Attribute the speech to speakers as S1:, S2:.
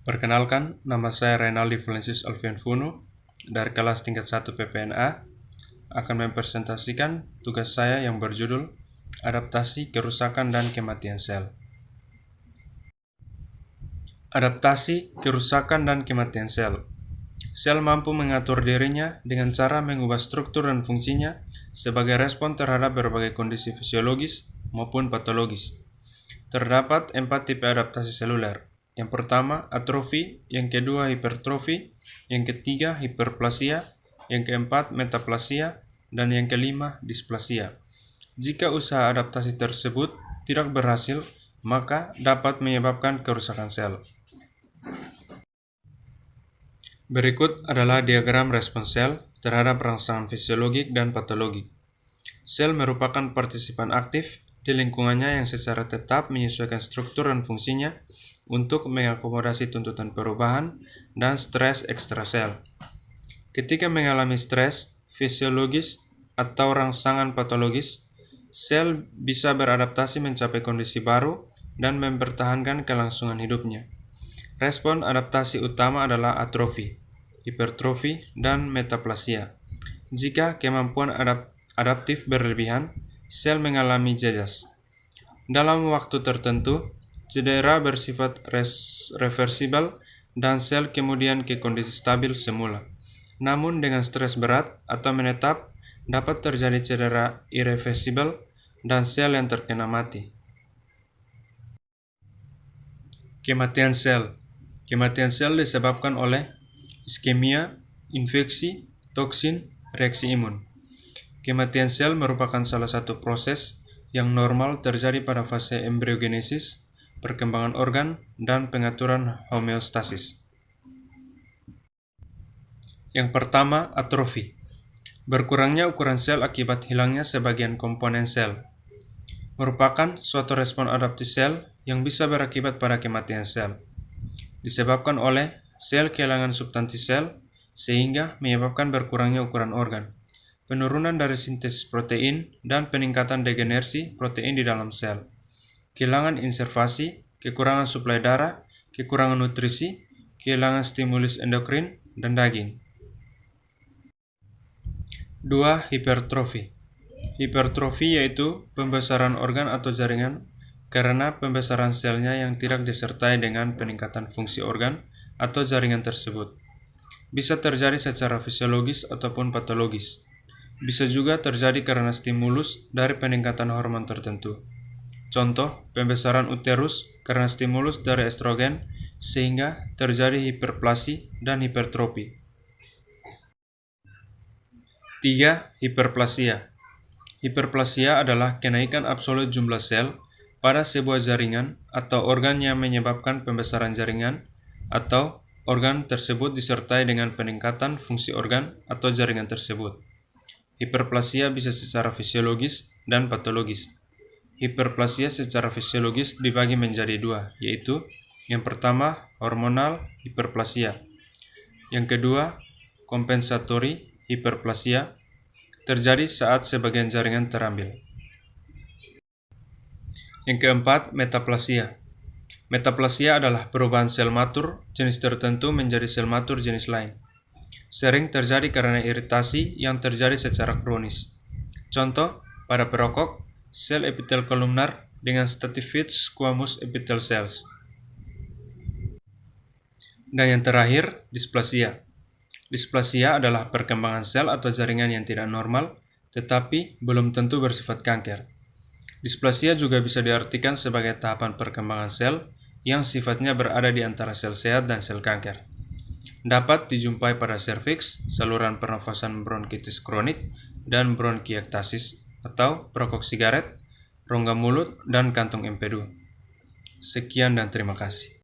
S1: Perkenalkan, nama saya Reynaldi Valensius Alfian Funo dari kelas tingkat 1 PPNA akan mempresentasikan tugas saya yang berjudul Adaptasi, Kerusakan, dan Kematian Sel. Adaptasi, kerusakan, dan kematian sel. Sel mampu mengatur dirinya dengan cara mengubah struktur dan fungsinya sebagai respon terhadap berbagai kondisi fisiologis maupun patologis. Terdapat 4 tipe adaptasi seluler. Yang pertama, atrofi, yang kedua, hipertrofi, yang ketiga, hiperplasia, yang keempat, metaplasia, dan yang kelima, displasia. Jika usaha adaptasi tersebut tidak berhasil, maka dapat menyebabkan kerusakan sel. Berikut adalah diagram respons sel terhadap rangsangan fisiologik dan patologik. Sel merupakan partisipan aktif di lingkungannya yang secara tetap menyesuaikan struktur dan fungsinya untuk mengakomodasi tuntutan perubahan dan stres ekstrasel. Ketika mengalami stres fisiologis atau rangsangan patologis, sel bisa beradaptasi mencapai kondisi baru dan mempertahankan kelangsungan hidupnya. Respon adaptasi utama adalah atrofi, hipertrofi, dan metaplasia. Jika kemampuan adaptif berlebihan, sel mengalami jejas. Dalam waktu tertentu, cedera bersifat reversibel dan sel kemudian ke kondisi stabil semula. Namun dengan stres berat atau menetap, dapat terjadi cedera irreversibel dan sel yang terkena mati. Kematian sel. Kematian sel disebabkan oleh iskemia, infeksi, toksin, reaksi imun. Kematian sel merupakan salah satu proses yang normal terjadi pada fase embriogenesis, perkembangan organ, dan pengaturan homeostasis. Yang pertama, atrofi. Berkurangnya ukuran sel akibat hilangnya sebagian komponen sel. Merupakan suatu respon adaptif sel yang bisa berakibat pada kematian sel. Disebabkan oleh sel kehilangan substansi sel sehingga menyebabkan berkurangnya ukuran organ, penurunan dari sintesis protein, dan peningkatan degenerasi protein di dalam sel, kehilangan inservasi, kekurangan suplai darah, kekurangan nutrisi, kehilangan stimulus endokrin, dan daging. 2. Hipertrofi. Hipertrofi yaitu pembesaran organ atau jaringan karena pembesaran selnya yang tidak disertai dengan peningkatan fungsi organ atau jaringan tersebut. Bisa terjadi secara fisiologis ataupun patologis. Bisa juga terjadi karena stimulus dari peningkatan hormon tertentu. Contoh, pembesaran uterus karena stimulus dari estrogen sehingga terjadi hiperplasi dan hipertrofi. 3. Hiperplasia. Hiperplasia adalah kenaikan absolut jumlah sel pada sebuah jaringan atau organ yang menyebabkan pembesaran jaringan atau organ tersebut disertai dengan peningkatan fungsi organ atau jaringan tersebut. Hiperplasia bisa secara fisiologis dan patologis. Hiperplasia secara fisiologis dibagi menjadi 2, yaitu yang pertama hormonal hiperplasia, yang kedua kompensatory hiperplasia, terjadi saat sebagian jaringan terambil. Yang keempat, metaplasia. Metaplasia adalah perubahan sel matur jenis tertentu menjadi sel matur jenis lain. Sering terjadi karena iritasi yang terjadi secara kronis. Contoh, pada perokok, sel epitel kolumnar dengan stratified squamous epithelial cells. Dan yang terakhir, displasia. Displasia adalah perkembangan sel atau jaringan yang tidak normal, tetapi belum tentu bersifat kanker. Displasia juga bisa diartikan sebagai tahapan perkembangan sel yang sifatnya berada di antara sel sehat dan sel kanker. Dapat dijumpai pada serviks, saluran pernafasan bronkitis kronik, dan bronkiektasis atau perokok sigaret, rongga mulut, dan kantung empedu. Sekian dan terima kasih.